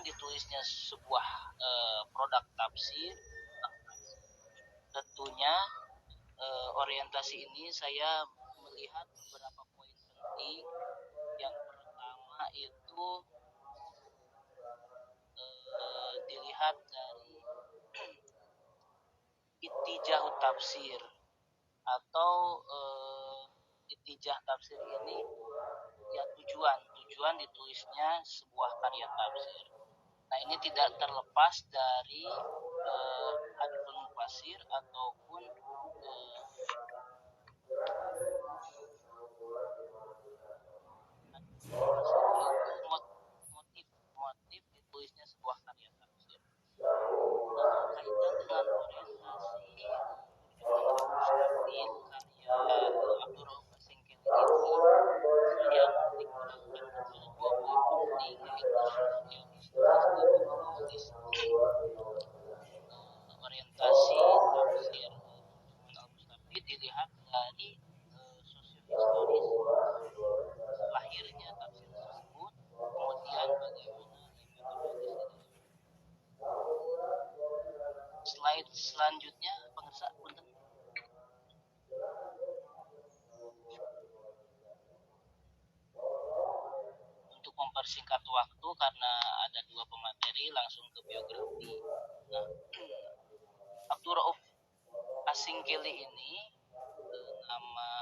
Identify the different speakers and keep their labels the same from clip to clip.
Speaker 1: ditulisnya sebuah produk tafsir. Tentunya orientasi ini saya melihat beberapa poin penting. Yang pertama itu dilihat dari ittijah tafsir atau ittijah tafsir ini ya tujuan ditulisnya sebuah karya tafsir. Nah, ini tidak terlepas dari hadithul mufassir ataupun motif ditulisnya sebuah karya tafsir. Nah, berkaitan dengan orientasi mustaqil karya Abdul Rauf As-Singkili ini, saya menitikberatkan kepada dua poin penting, yaitu sosiohistoris dan metodologis. Orientasi tafsir Turjuman Al-Mustafid dilihat dari sosiohistoris, lahirnya tafsir tersebut, kemudian bagaimana metodologis. Slide selanjutnya, pemirsa, punten. Untuk mempersingkat waktu karena ada dua pemateri, langsung ke biografi. Nah, Abdul Rauf As-Singkili ini nama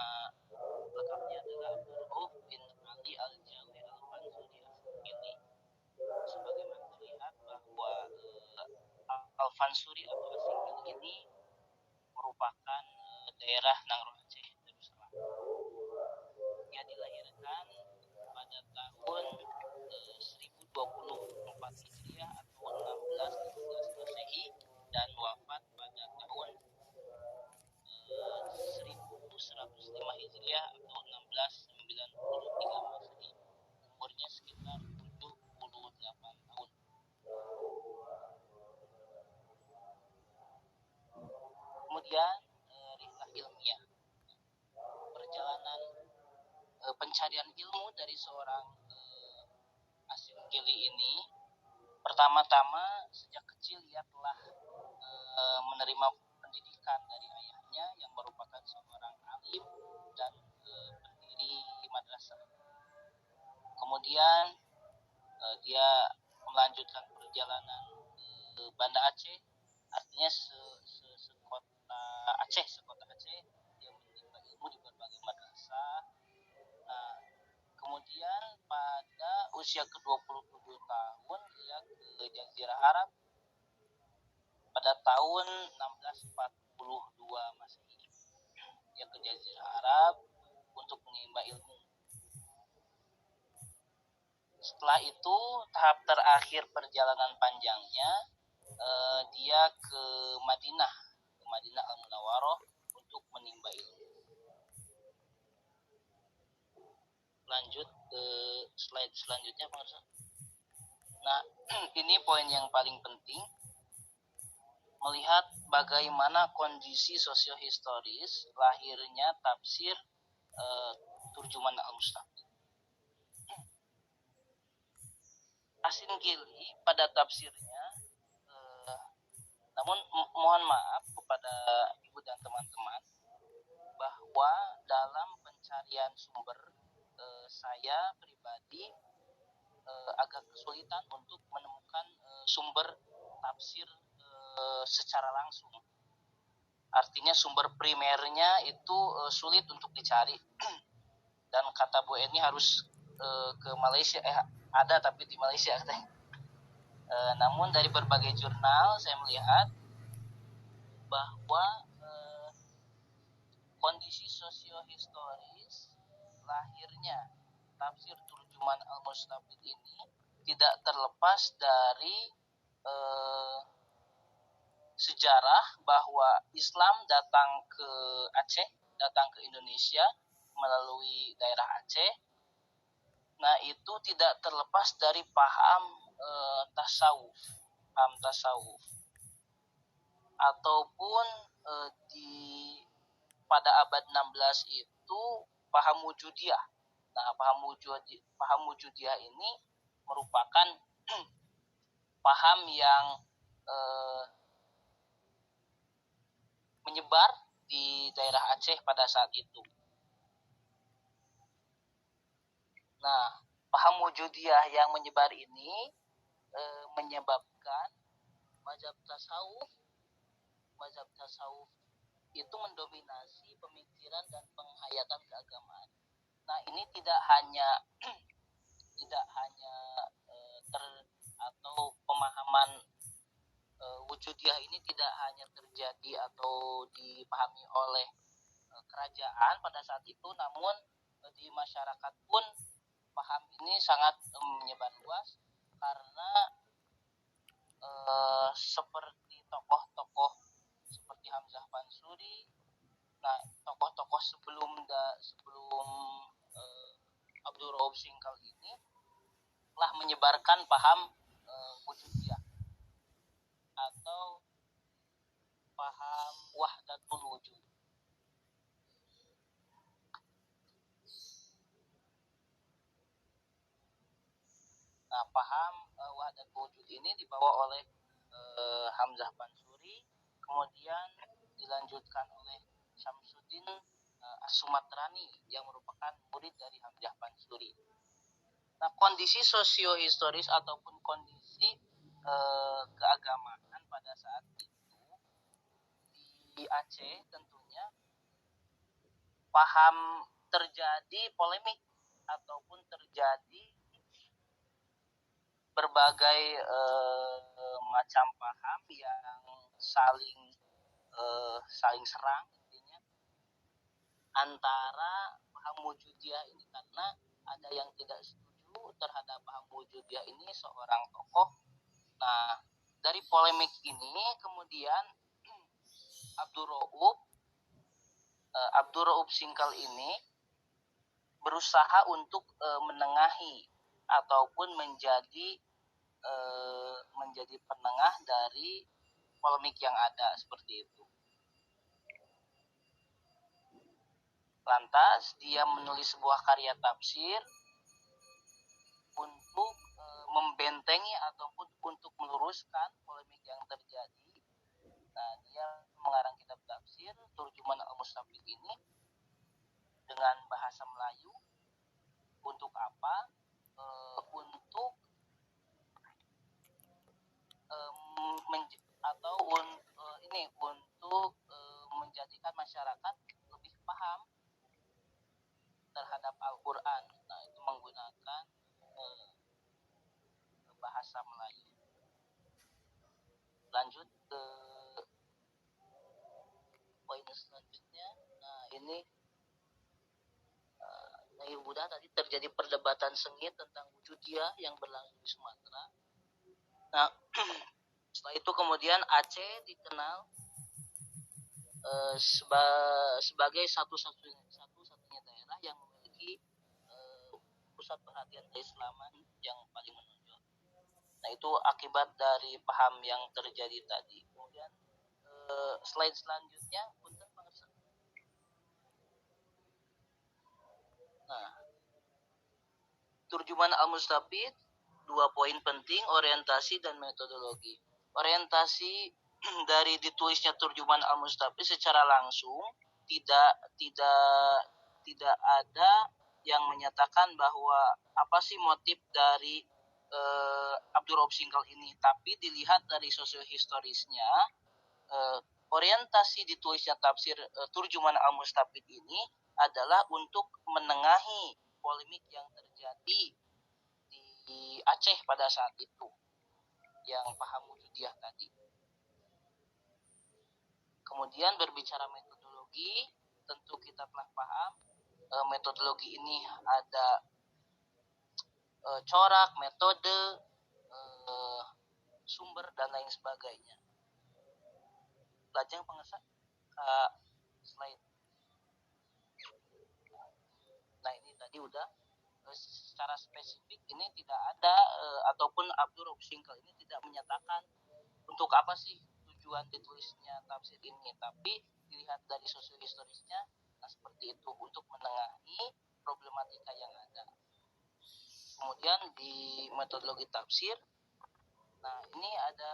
Speaker 1: lengkapnya adalah Abdul Rauf bin Ali Al-Jawi Al-Fansuri As-Singkili. Sebagaimana terlihat bahwa Al-Fansuri atau As-Singkili ini merupakan daerah Nangro Aceh, Darussalam. Dia dilahirkan pada tahun 1024 Hijriah atau 1615 Masehi dan wafat pada tahun 1105 Hijriah atau 1693 Masehi. Umurnya sekitar 78 tahun. Kemudian rihlah ilmiah, perjalanan pencarian ilmu dari seorang As-Singkili ini. Pertama-tama sejak kecil ia telah menerima pendidikan dari ayahnya yang merupakan seorang alim dan pendiri madrasah. Kemudian dia melanjutkan perjalanan ke Banda Aceh, artinya sekota Aceh. Dia menimba ilmu di berbagai madrasah. Nah, kemudian pada usia ke-27 tahun ia ke Jazirah Arab pada tahun 1642 Masehi. Ia ke Jazirah Arab untuk menimba ilmu. Setelah itu, tahap terakhir perjalanan panjangnya, dia ke Madinah Al-Munawwaroh untuk menimba ilmu. Lanjut ke slide selanjutnya, pemirsa. Nah, ini poin yang paling penting, melihat bagaimana kondisi sosiohistoris lahirnya tafsir Turjuman Al-Mustafid. As-Singkili pada tafsirnya, namun mohon maaf kepada ibu dan teman-teman bahwa dalam pencarian sumber saya pribadi agak kesulitan untuk menemukan sumber tafsir secara langsung. Artinya sumber primernya itu sulit untuk dicari. Dan kata Bu Eni harus ke Malaysia, ada tapi di Malaysia katanya. Namun dari berbagai jurnal saya melihat bahwa kondisi sosiohistoris lahirnya tafsir Turjuman Al-Mustafid ini tidak terlepas dari sejarah bahwa Islam datang ke Aceh, datang ke Indonesia melalui daerah Aceh. Nah, itu tidak terlepas dari paham tasawuf ataupun pada abad 16 itu paham wujudiyah. Nah, paham wujudiyah ini merupakan paham yang menyebar di daerah Aceh pada saat itu. Nah, paham wujudiyah yang menyebar ini menyebabkan mazhab tasawuf itu mendominasi pemikiran dan penghayatan keagamaan. Nah, ini tidak hanya atau pemahaman wujudiyah ini tidak hanya terjadi atau dipahami oleh kerajaan pada saat itu, namun di masyarakat pun paham ini sangat menyebar luas karena seperti tokoh-tokoh seperti Hamzah Pansuri. Nah, tokoh-tokoh sebelum Abdul Rauf Singkal ini telah menyebarkan paham wujudiyah atau paham wahdatul wujud. Nah, paham wahdatul wujud ini dibawa oleh Hamzah Pansuri, kemudian dilanjutkan oleh Syamsuddin As-Sumatrani yang merupakan murid dari Hamzah Pansuri. Nah, kondisi sosiohistoris ataupun kondisi keagamaan pada saat itu di Aceh tentunya paham terjadi polemik ataupun terjadi berbagai macam paham yang saling serang intinya antara paham wujudiyah ini, karena ada yang tidak setuju terhadap paham wujudiyah ini seorang tokoh. Nah, dari polemik ini kemudian Abdul Rauf Singkal ini berusaha untuk menengahi ataupun menjadi penengah dari polemik yang ada seperti itu. Lantas dia menulis sebuah karya tafsir untuk membentengi ataupun untuk meluruskan polemik yang terjadi. Nah, dia mengarang kitab tafsir Turjuman Al-Mustafid ini dengan bahasa Melayu. Untuk apa? Untuk menjadikan masyarakat lebih paham terhadap Al-Quran. Nah, itu menggunakan bahasa Melayu. Lanjut ke poin selanjutnya. Nah, ini Buddha tadi terjadi perdebatan sengit tentang wujudiyah yang berlangsung di Sumatera. Nah, setelah itu kemudian Aceh dikenal sebagai satu-satunya daerah yang memiliki pusat perhatian keislaman yang paling menonjol. Nah, itu akibat dari paham yang terjadi tadi. Kemudian slide selanjutnya, punten pangersa. Nah, Turjuman Al-Mustafid, 2 poin penting, orientasi dan metodologi. Orientasi dari ditulisnya Turjuman Al-Mustafid secara langsung tidak ada yang menyatakan bahwa apa sih motif dari Abdul Rauf Singkal ini, tapi dilihat dari sosiohistorisnya, orientasi ditulisnya tafsir Turjuman Al-Mustafid ini adalah untuk menengahi polemik yang terjadi di Aceh pada saat itu yang paham wujudiyah tadi. Kemudian berbicara metodologi, tentu kita telah paham metodologi ini ada corak, metode, sumber dan lain sebagainya. Lajeng pengesak slide. Nah, ini tadi udah secara spesifik ini tidak ada ataupun Abdul Rauf Singkal ini tidak menyatakan untuk apa sih tujuan ditulisnya tafsir ini, tapi dilihat dari sosiohistorisnya, nah seperti itu, untuk menengahi problematika yang ada. Kemudian di metodologi tafsir Nah, ini ada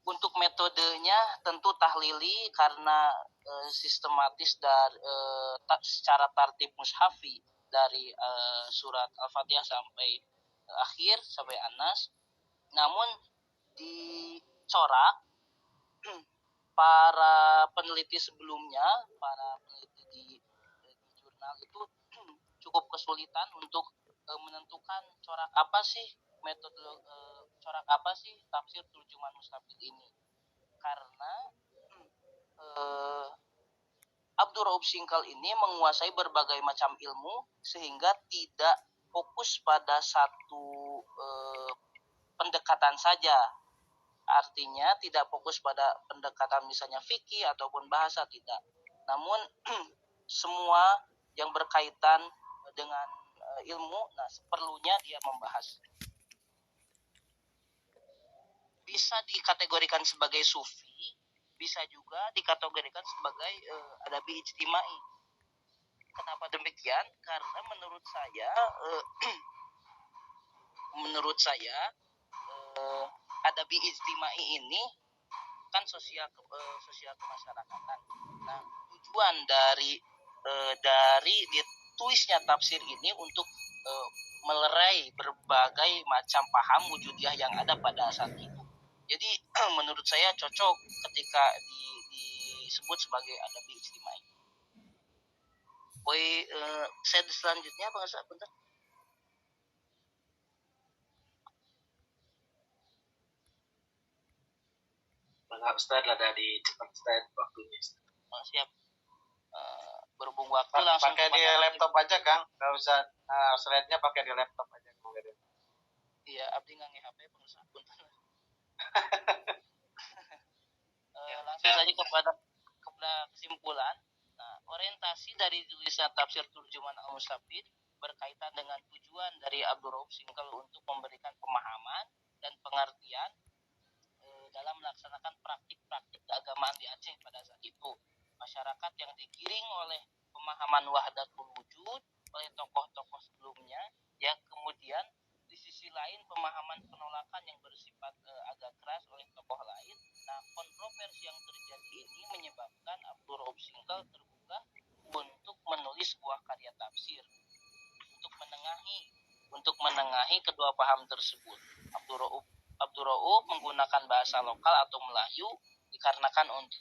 Speaker 1: untuk metodenya tentu tahlili karena sistematis dari secara tartib mushafi dari surat Al-Fatihah sampai akhir sampai Anas. Namun dicorak para peneliti sebelumnya, para peneliti di jurnal itu cukup kesulitan untuk menentukan corak apa sih metode corak apa sih tafsir terjemahan mustafid ini, karena Abdur Rauf Singkal ini menguasai berbagai macam ilmu sehingga tidak fokus pada satu pendekatan saja. Artinya tidak fokus pada pendekatan misalnya fikih ataupun bahasa, tidak. Namun semua yang berkaitan dengan ilmu, nah seperlunya dia membahas. Bisa dikategorikan sebagai sufi, bisa juga dikategorikan sebagai adabi ijtimai. Kenapa demikian? Karena menurut saya adabi ijtimai ini kan sosial kemasyarakatan. Nah, tujuan dari ditulisnya tafsir ini untuk melerai berbagai macam paham wujudiyah yang ada pada saat itu. Jadi menurut saya cocok ketika disebut sebagai adabi ijtimai. Slide selanjutnya Bang Asa, bentar.
Speaker 2: Bang Ustaz ada di cepat Ustaz waktunya.
Speaker 1: Siap. Berhubung waktu langsung
Speaker 2: pakai di laptop aja Kang, nggak usah slide-nya pakai di laptop aja.
Speaker 1: Iya, abdi nggak nge-HP Bang Asa, bentar. Langsung saja kepada kesimpulan. Nah, orientasi dari tulisan tafsir Turjuman Al-Mustafid berkaitan dengan tujuan dari Abdur Rauf Singkal untuk memberikan pemahaman dan pengertian dalam melaksanakan praktik-praktik keagamaan di Aceh pada saat itu. Masyarakat yang digiring oleh pemahaman wahdatul wujud oleh tokoh-tokoh sebelumnya, yang kemudian di sisi lain pemahaman penolakan yang bersifat agak keras oleh tokoh lain. Nah, kontroversi yang terjadi ini menyebabkan Abdur Rauf Singkal terbuka untuk menulis sebuah karya tafsir untuk menengahi kedua paham tersebut. Abdur Rauf menggunakan bahasa lokal atau Melayu dikarenakan untuk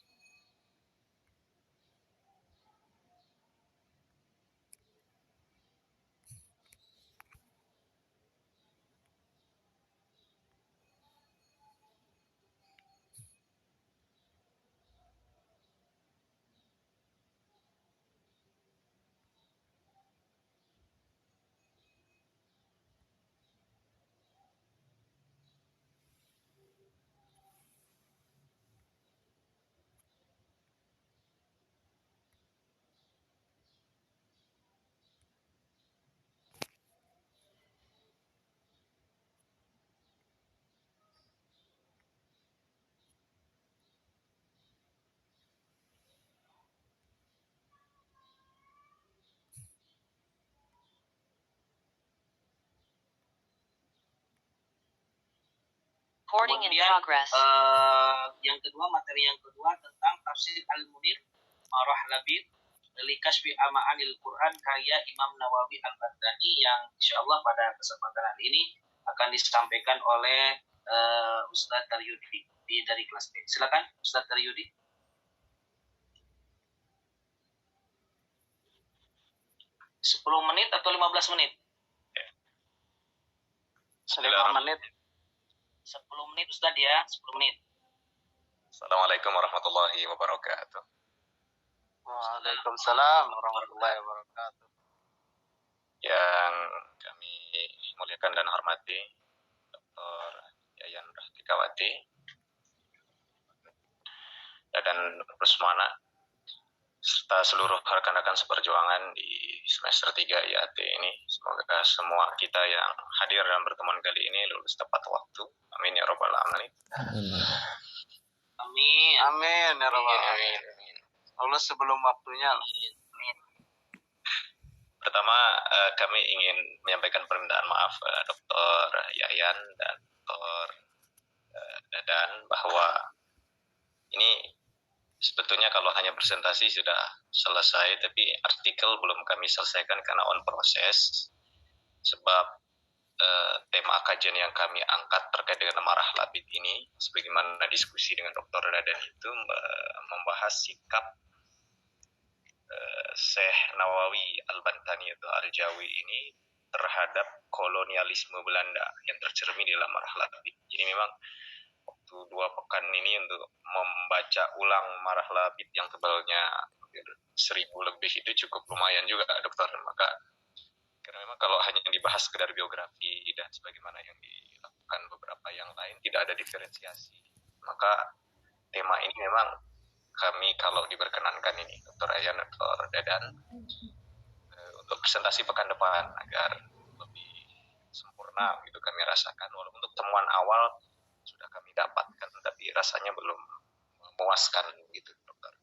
Speaker 3: Recording in progress.
Speaker 2: Materi yang kedua tentang tafsir Al-Munir Marah Labib dari Kashfi Ma'anil Quran karya Imam Nawawi Al-Baghdadi, yang insyaallah pada kesempatan hari ini akan disampaikan oleh Ustadz Daryudi dari kelas B. Silakan Ustadz Daryudi. Sepuluh menit atau 15 menit? 5 menit. 10 menit Ustaz ya, 10 menit.
Speaker 4: Assalamualaikum warahmatullahi wabarakatuh.
Speaker 2: Waalaikumsalam warahmatullahi wabarakatuh.
Speaker 4: Yang kami muliakan dan hormati Dr. Yayan Rahtikawati dan Rusmana serta seluruh rekan-rekan seperjuangan di semester 3 IAT ini. Semoga semua kita yang hadir dalam pertemuan kali ini lulus tepat waktu. Amin ya rabbal alamin.
Speaker 2: Amin. Amin ya rabbal alamin. Lulus sebelum waktunya. Amin.
Speaker 4: Pertama, kami ingin menyampaikan permintaan maaf Dr. Ayan dan Dr. Dadan bahwa ini sebetulnya kalau hanya presentasi sudah selesai, tapi artikel belum kami selesaikan karena on proses, sebab tema kajian yang kami angkat terkait dengan marah labid ini, sebagaimana diskusi dengan Dr. Dadan itu membahas sikap Syekh Nawawi Al-Bantani atau Al-Jawi ini terhadap kolonialisme Belanda yang tercermin di dalam marah labid. Jadi memang waktu 2 pekan ini untuk membaca ulang marah labid yang tebalnya 1000 lebih itu cukup lumayan juga, dokter. Maka karena memang kalau hanya dibahas sekedar biografi dan sebagaimana yang dilakukan beberapa yang lain, tidak ada diferensiasi. Maka tema ini memang kami kalau diperkenankan ini, Dr. Ayan, Dr. Dadan, untuk presentasi pekan depan agar lebih sempurna gitu kami rasakan. Walaupun untuk temuan awal sudah kami dapatkan, tapi rasanya belum memuaskan gitu, dokter.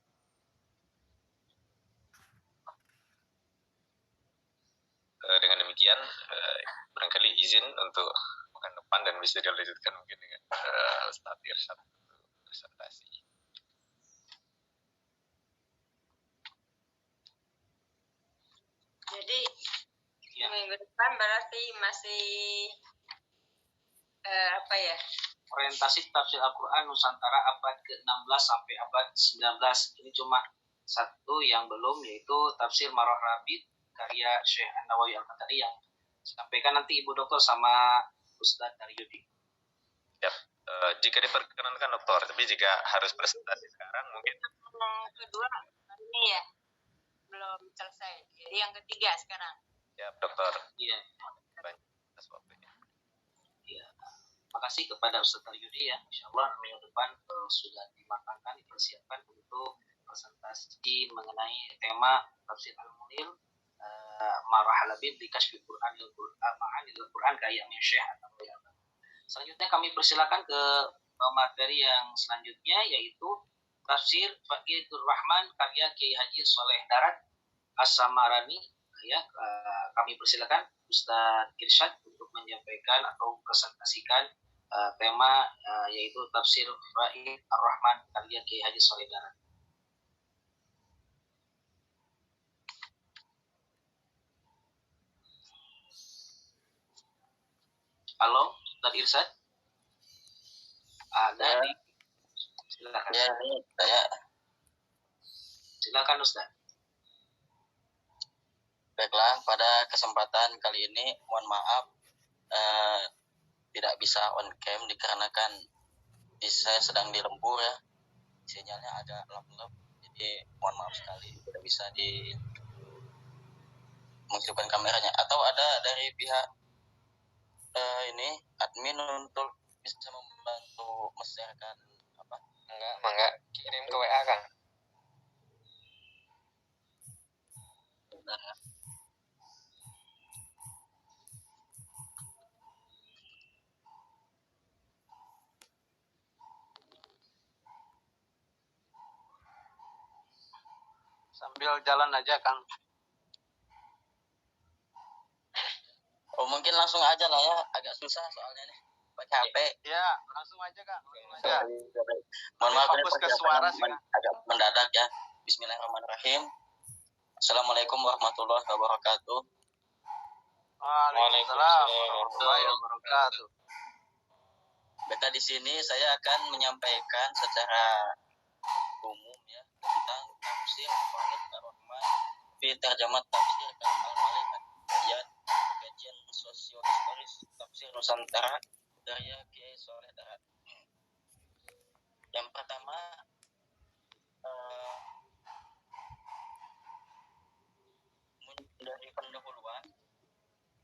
Speaker 4: Dengan demikian, barangkali izin untuk pekan depan dan bisa dilanjutkan mungkin dengan Ustaz Irsyad presentasi.
Speaker 3: Jadi minggu depan berarti masih
Speaker 2: orientasi tafsir Al-Quran Nusantara abad ke-16 sampai abad 19. Ini cuma satu yang belum, yaitu tafsir Marah Rabid karya Syekh An-Nawawi Al-Bantani yang disampaikan nanti Ibu Dokter sama Ustadz Daryudi.
Speaker 4: Ya, jika diperkenankan dokter, tapi jika harus presentasi sekarang mungkin.
Speaker 3: Yang kedua ini ya belum selesai, jadi yang ketiga sekarang.
Speaker 4: Ya dokter.
Speaker 2: Iya.
Speaker 4: Banyak atas waktunya.
Speaker 2: Iya. Makasih kepada Ustadz Daryudi ya. Insyaallah minggu depan sudah dimatangkan, dipersiapkan untuk presentasi mengenai tema tafsir Al-Munir Marah Labib di Kashfi Qur'anil Quran kayak Syekh An-Nawawi. Selanjutnya kami persilakan ke materi yang selanjutnya, yaitu tafsir Faqidur Rahman karya Kiai Haji Soleh Darat As-Samarani. Ya, kami persilakan Ustaz Irsyad untuk menyampaikan atau presentasikan tema yaitu tafsir Faqidur Rahman karya Kiai Haji Soleh Darat. Halo, Ustaz Irsyad? Ada
Speaker 5: ya.
Speaker 2: di... Silakan.
Speaker 5: Ya, ini saya.
Speaker 2: Silakan Ustaz.
Speaker 5: Baiklah, pada kesempatan kali ini mohon maaf tidak bisa on cam dikarenakan saya sedang di lembur ya. Sinyalnya agak lap-lap, jadi mohon maaf sekali tidak bisa menghidupkan kameranya. Atau ada dari pihak ini admin untuk bisa membantu men-sharekan apa?
Speaker 4: Enggak, kirim ke WA kan.
Speaker 5: Benar ya.
Speaker 2: Sambil jalan aja, Kang.
Speaker 5: Oh, mungkin langsung aja lah ya, agak susah soalnya nih pakai HP.
Speaker 2: Ya, langsung aja, Kang. Langsung aja.
Speaker 5: Mohon maaf
Speaker 2: fokus ke suara sih, Kang.
Speaker 5: agak mendadak ya. Bismillahirrahmanirrahim. Assalamualaikum warahmatullahi wabarakatuh.
Speaker 2: Waalaikumsalam warahmatullahi wabarakatuh.
Speaker 5: Baiklah, di sini saya akan menyampaikan secara umum ya tentang tafsir Faqidur Rahman fi tarjamat tafsir Al-Malik kajian sosiohistoris tafsir Nusantara karya Kiai Soleh Darat. Yang pertama, dari pendahuluan,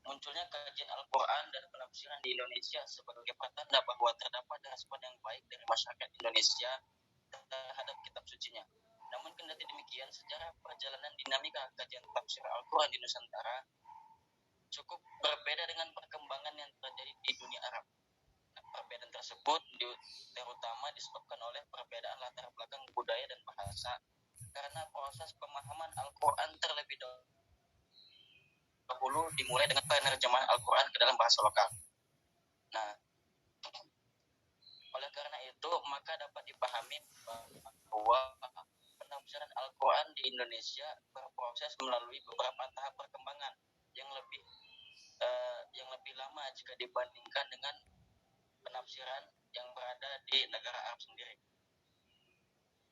Speaker 5: munculnya kajian Al-Quran dan penafsiran di Indonesia sebagai pertanda bahwa terdapat respon yang baik dari masyarakat Indonesia terhadap kitab sucinya. Namun kendati demikian, sejarah perjalanan dinamika kajian tafsir Al-Quran di Nusantara cukup berbeda dengan perkembangan yang terjadi di dunia Arab. Nah, perbedaan tersebut terutama disebabkan oleh perbedaan latar belakang budaya dan bahasa, karena proses pemahaman Al-Quran terlebih dahulu dimulai dengan penerjemahan Al-Quran ke dalam bahasa lokal. Nah, bahwa penafsiran Al-Quran di Indonesia berproses melalui beberapa tahap perkembangan yang lebih lama jika dibandingkan dengan penafsiran yang berada di negara Arab sendiri.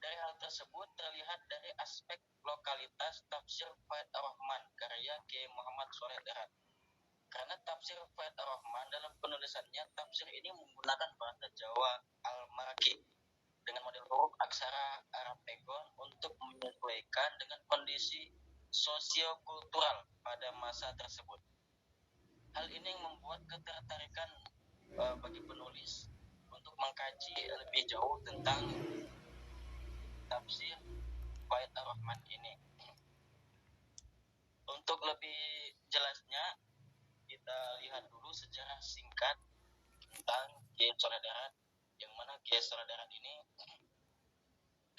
Speaker 5: Dari hal tersebut terlihat dari aspek lokalitas tafsir Faid Ar-Rahman karya Kiai Muhammad Sholeh Darat. Karena tafsir Faid Ar-Rahman dalam penulisannya, tafsir ini menggunakan bahasa Jawa Al-Maraki dengan model huruf aksara Arab Pegon untuk menyesuaikan dengan kondisi sosiokultural pada masa tersebut. Hal ini yang membuat ketertarikan bagi penulis untuk mengkaji lebih jauh tentang tafsir Faid Ar-Rahman ini. Untuk lebih jelasnya, kita lihat dulu sejarah singkat tentang Kiai Sholeh Darat, yang mana Kiai Sholeh Darat ini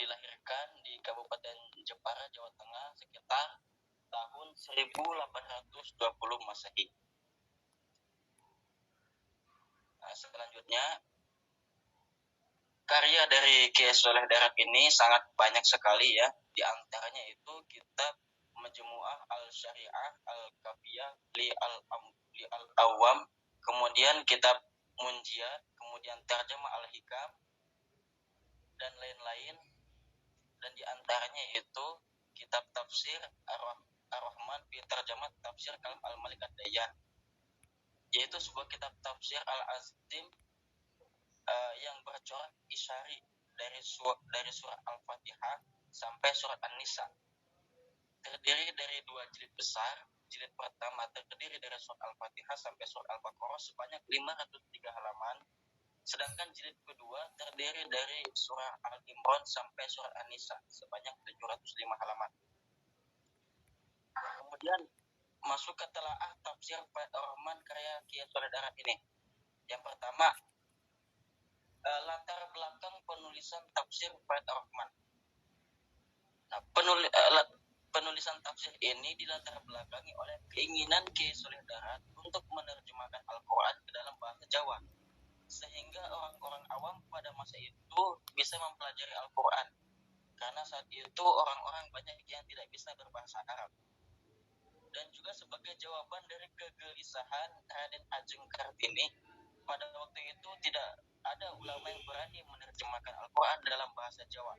Speaker 5: dilahirkan di Kabupaten Jepara, Jawa Tengah sekitar tahun 1820 Masehi. Nah, selanjutnya, karya dari Kiai Sholeh Darat ini sangat banyak sekali ya. Di antaranya itu kitab Majmu'ah Al-Syari'ah Al-Kafiyah li Al-Awam, kemudian kitab Munjiat, kemudian Tarjamah Al-Hikam, dan lain-lain. Dan di antaranya itu kitab tafsir Ar-Rahman fi Tarjamah Tafsir Kalam Al-Malik Ad-Dayan, yaitu sebuah kitab tafsir Al-Azim yang bercorak isyari dari surah Al-Fatihah sampai surat An-Nisa. Terdiri dari 2 jilid besar. Jilid pertama terdiri dari surat Al-Fatihah sampai surat Al-Baqarah sebanyak 503 halaman. Sedangkan jilid kedua terdiri dari surah Al-Imran sampai surat An-Nisa sebanyak 705 halaman. Kemudian masuk ke telaah tafsir Faid Ar-Rahman karya Kiai Sholeh Darat ini. Yang pertama, latar belakang penulisan tafsir Faid Ar-Rahman. Nah, penulisan tafsir ini dilatar belakangi oleh keinginan Kiai Sholeh Darat untuk menerjemahkan Al-Quran ke dalam bahasa Jawa, sehingga orang-orang awam pada masa itu bisa mempelajari Al-Quran, karena saat itu orang-orang banyak yang tidak bisa berbahasa Arab. Dan juga sebagai jawaban dari kegelisahan Raden Ajeng Kartini, pada waktu itu tidak ada ulama yang berani menerjemahkan Al-Quran dalam bahasa Jawa,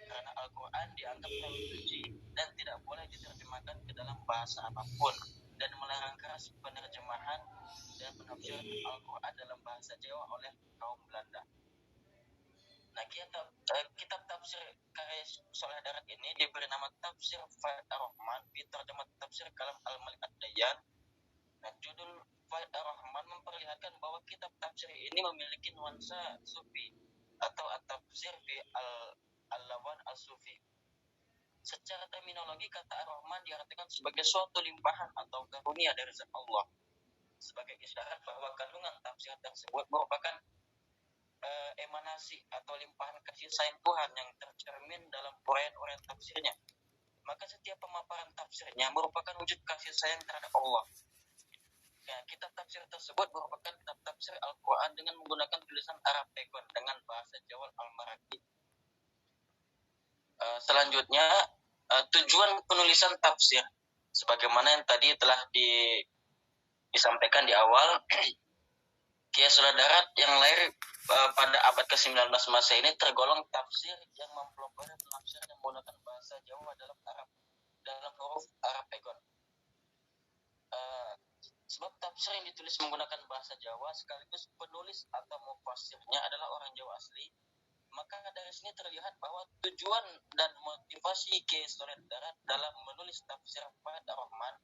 Speaker 5: karena Al-Quran dianggap terlalu suci dan tidak boleh diterjemahkan ke dalam bahasa apapun, dan melarang keras penerjemahan dan penafsiran Al-Quran dalam bahasa Jawa oleh kaum Belanda. Nah, kitab tafsir karya Sholeh Darat ini diberi nama Tafsir Faid Ar-Rahman fi Tarjamah Tafsir Kalam Al-Malik Ad-Dayan. Nah, judul Faid Ar-Rahman memperlihatkan bahwa kitab tafsir ini memiliki nuansa sufi atau at-tafsir fi al-lawan al-sufi. Secara terminologi, kata Ar-Rahman diartikan sebagai suatu limpahan atau karunia dari zat Allah, sebagai isyarat bahwa kandungan tafsir tersebut merupakan emanasi atau limpahan kasih sayang Tuhan yang tercermin dalam uraian-uraian tafsirnya. Maka setiap pemaparan tafsirnya merupakan wujud kasih sayang terhadap Allah. Ya, kitab tafsir tersebut merupakan kitab tafsir Al-Quran dengan menggunakan tulisan Arab Pegon dengan bahasa Jawa Al-Maraki. Selanjutnya, tujuan penulisan tafsir, sebagaimana yang tadi telah disampaikan di awal, Kiai Sholeh Darat yang lahir pada abad ke-19 Masehi ini tergolong tafsir yang mempelopori penafsiran yang menggunakan bahasa Jawa dalam huruf Arab Pegon. Sebab tafsir yang ditulis menggunakan bahasa Jawa sekaligus penulis atau mufassirnya adalah orang Jawa asli, maka dari sini terlihat bahwa tujuan dan motivasi Kiai Sholeh Darat dalam menulis tafsir Faid Ar-Rahman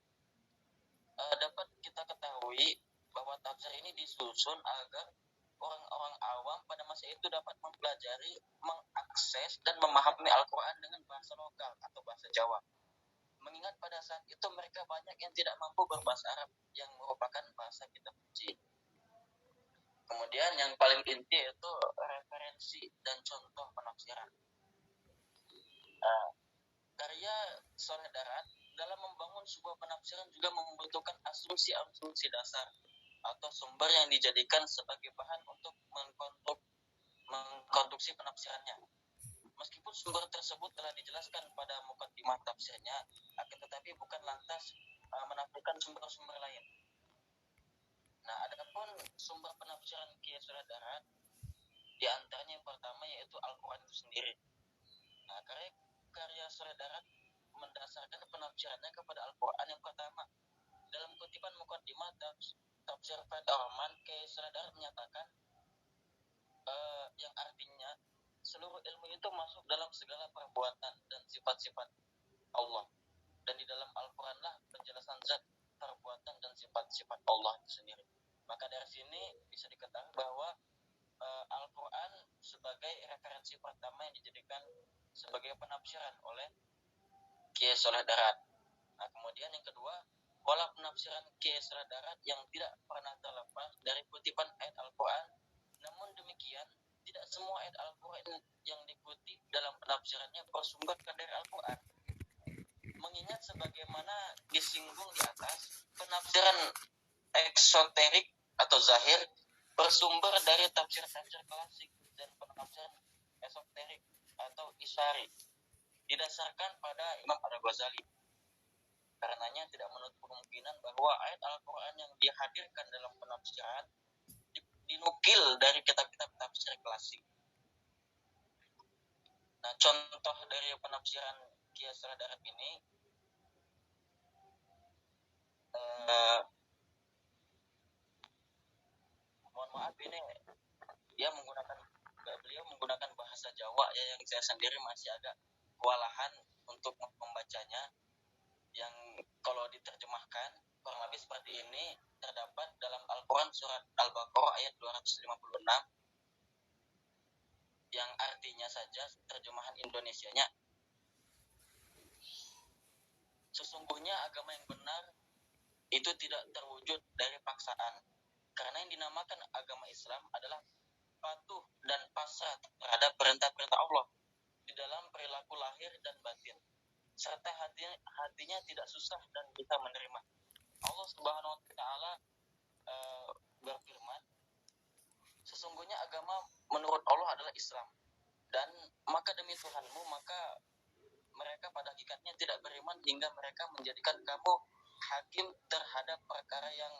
Speaker 5: dapat kita ketahui bahwa tafsir ini disusun agar orang-orang awam pada masa itu dapat mempelajari, mengakses, dan memahami Al-Quran dengan bahasa lokal atau bahasa Jawa. Mengingat pada saat itu mereka banyak yang tidak mampu berbahasa Arab, yang merupakan bahasa kitab suci. Kemudian yang paling inti itu referensi dan contoh penafsiran. Karya Sholeh Darat dalam membangun sebuah penafsiran juga membutuhkan asumsi-asumsi dasar atau sumber yang dijadikan sebagai bahan untuk mengkonstruksi penafsirannya. Meskipun sumber tersebut telah dijelaskan pada mukaddimah tafsirnya, akan tetapi bukan lantas menafikan sumber-sumber lain. Nah, adapun sumber penafsiran Kiai Surya Darat, di antaranya yang pertama yaitu Al-Quran itu sendiri. Nah, karya Surya Darat mendasarkan penafsirannya kepada Al-Quran yang pertama. Dalam kutipan mukaddimah tafsir Fathur Rahman, Kiai Surya Darat menyatakan yang artinya seluruh ilmu itu masuk dalam segala perbuatan dan sifat-sifat Allah. Dan di dalam Al-Quran lah penjelasan zat, perbuatan dan sifat-sifat Allah itu sendiri. Maka dari sini bisa diketahui bahwa Al-Quran sebagai referensi pertama yang dijadikan sebagai penafsiran oleh Kiai Surya Darat. Nah, kemudian yang kedua, pola penafsiran Kiai Surya Darat yang tidak pernah terlepas dari kutipan ayat Al-Quran. Namun demikian, tidak semua ayat Al-Quran yang dikutip dalam penafsirannya bersumberkan dari Al-Quran. Mengingat sebagaimana disinggung di atas, penafsiran eksoterik atau zahir bersumber dari tafsir-tafsir klasik dan penafsiran esoterik atau isyari didasarkan pada Imam Al-Ghazali. Karenanya tidak menutup kemungkinan bahwa ayat Al-Quran yang dihadirkan dalam penafsiran dinukil dari kitab-kitab tafsir klasik. Nah, contoh dari penafsiran Kiai Surya Darat ini mohon maaf ini beliau menggunakan bahasa Jawa ya, yang saya sendiri masih agak kewalahan untuk membacanya, yang kalau diterjemahkan kurang lebih seperti ini. Terdapat dalam Al-Quran surat Al-Baqarah ayat 256 yang artinya saja terjemahan Indonesianya, sesungguhnya agama yang benar itu tidak terwujud dari paksaan, karena yang dinamakan agama Islam adalah patuh dan pasrah terhadap perintah-perintah Allah di dalam perilaku lahir dan batin, serta hatinya tidak susah dan bisa menerima. Allah Subhanahu wa Ta'ala berfirman, sesungguhnya agama menurut Allah adalah Islam, dan maka demi Tuhanmu, maka mereka pada hakikatnya tidak beriman hingga mereka menjadikan kamu hakim terhadap perkara yang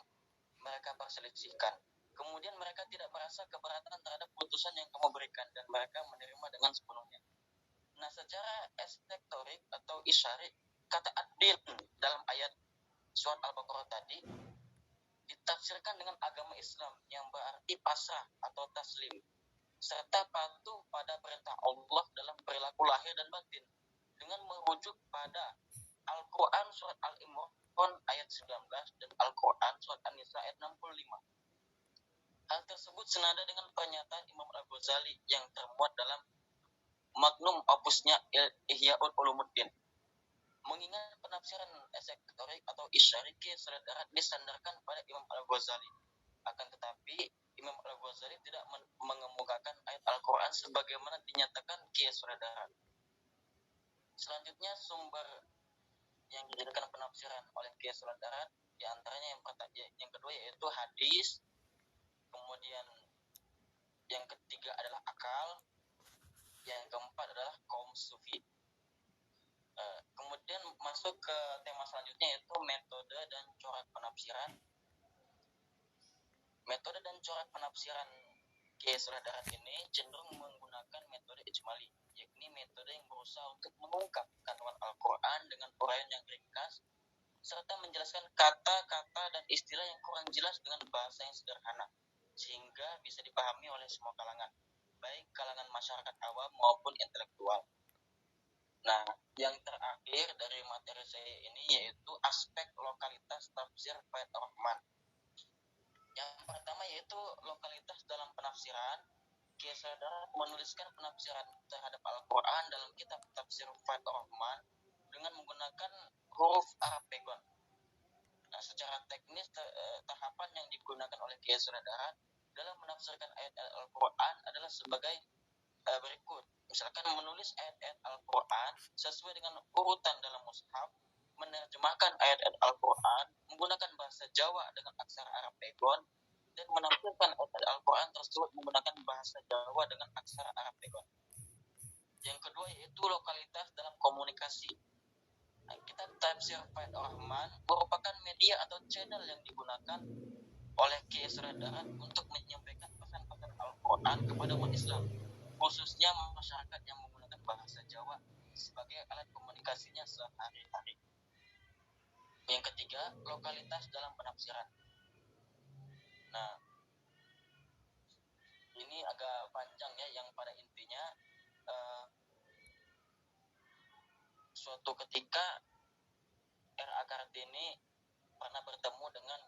Speaker 5: mereka perselisihkan. Kemudian mereka tidak merasa keberatan terhadap putusan yang kamu berikan, dan mereka menerima dengan sepenuhnya. Nah, secara estetik atau isyari, kata adil dalam ayat surat Al-Baqarah tadi ditafsirkan dengan agama Islam yang berarti pasrah atau taslim, serta patuh pada perintah Allah dalam perilaku lahir dan batin, dengan merujuk pada Al-Quran surat Al-Imran ayat 19 dan Al-Quran surat An-Nisa ayat 65. Hal tersebut senada dengan pernyataan Imam Al-Ghazali yang termuat dalam magnum opusnya Ihya'ul Ulumuddin. Mengingat penafsiran esoterik atau isyari Kiai Surya Darat disandarkan pada Imam Al-Ghazali, akan tetapi Imam Al-Ghazali tidak mengemukakan ayat Al-Quran sebagaimana dinyatakan Kiai Surya Darat. Selanjutnya, sumber yang dijadikan penafsiran oleh Kiai Surya Darat di antaranya yang kedua yaitu hadis, kemudian yang ketiga adalah akal, yang keempat adalah kaum sufi. Kemudian masuk ke tema selanjutnya yaitu metode dan corak penafsiran. Metode dan corak penafsiran Kiai Surya Darat ini cenderung menggunakan metode ijmali, yakni metode yang berusaha untuk mengungkap kandungan Al-Quran dengan uraian yang ringkas, serta menjelaskan kata-kata dan istilah yang kurang jelas dengan bahasa yang sederhana, sehingga bisa dipahami oleh semua kalangan, baik kalangan masyarakat awam maupun intelektual. Nah, yang terakhir dari materi saya ini yaitu aspek lokalitas tafsir Fathur Rahman. Yang pertama yaitu lokalitas dalam penafsiran. Kiai Surya Darat menuliskan penafsiran terhadap Al-Quran dalam kitab tafsir Fathur Rahman dengan menggunakan huruf Arab Pegon. Nah, secara teknis tahapan yang digunakan oleh Kiai Surya Darat dalam menafsirkan ayat Al-Quran adalah sebagai berikut. Misalkan menulis ayat-ayat Al-Quran sesuai dengan urutan dalam mushaf, menerjemahkan ayat-ayat Al-Quran menggunakan bahasa Jawa dengan aksara Arab Pegon, dan menafsirkan ayat Al-Quran tersebut menggunakan bahasa Jawa dengan aksara Arab Pegon. Yang kedua yaitu lokalitas dalam komunikasi. Nah, kitab Tafsir Fathur Rahman merupakan media atau channel yang digunakan oleh Kiai Surya Darat untuk menyampaikan pesan-pesan Al-Quran kepada umat Islam, khususnya masyarakat yang menggunakan bahasa Jawa sebagai alat komunikasinya sehari-hari. Yang ketiga, lokalitas dalam penafsiran. Nah, ini agak panjang ya, yang pada intinya suatu ketika R.A. Kartini pernah bertemu dengan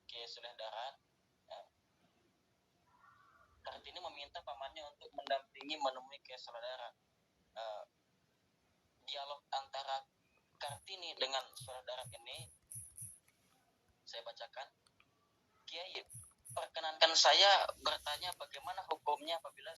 Speaker 5: Kiai Surya Darat. Kartini meminta pamannya untuk mendampingi menemui Kiai Surya Darat. Dialog antara Kartini dengan Surya Darat ini saya bacakan. Kiai, perkenankan saya bertanya bagaimana hukumnya apabila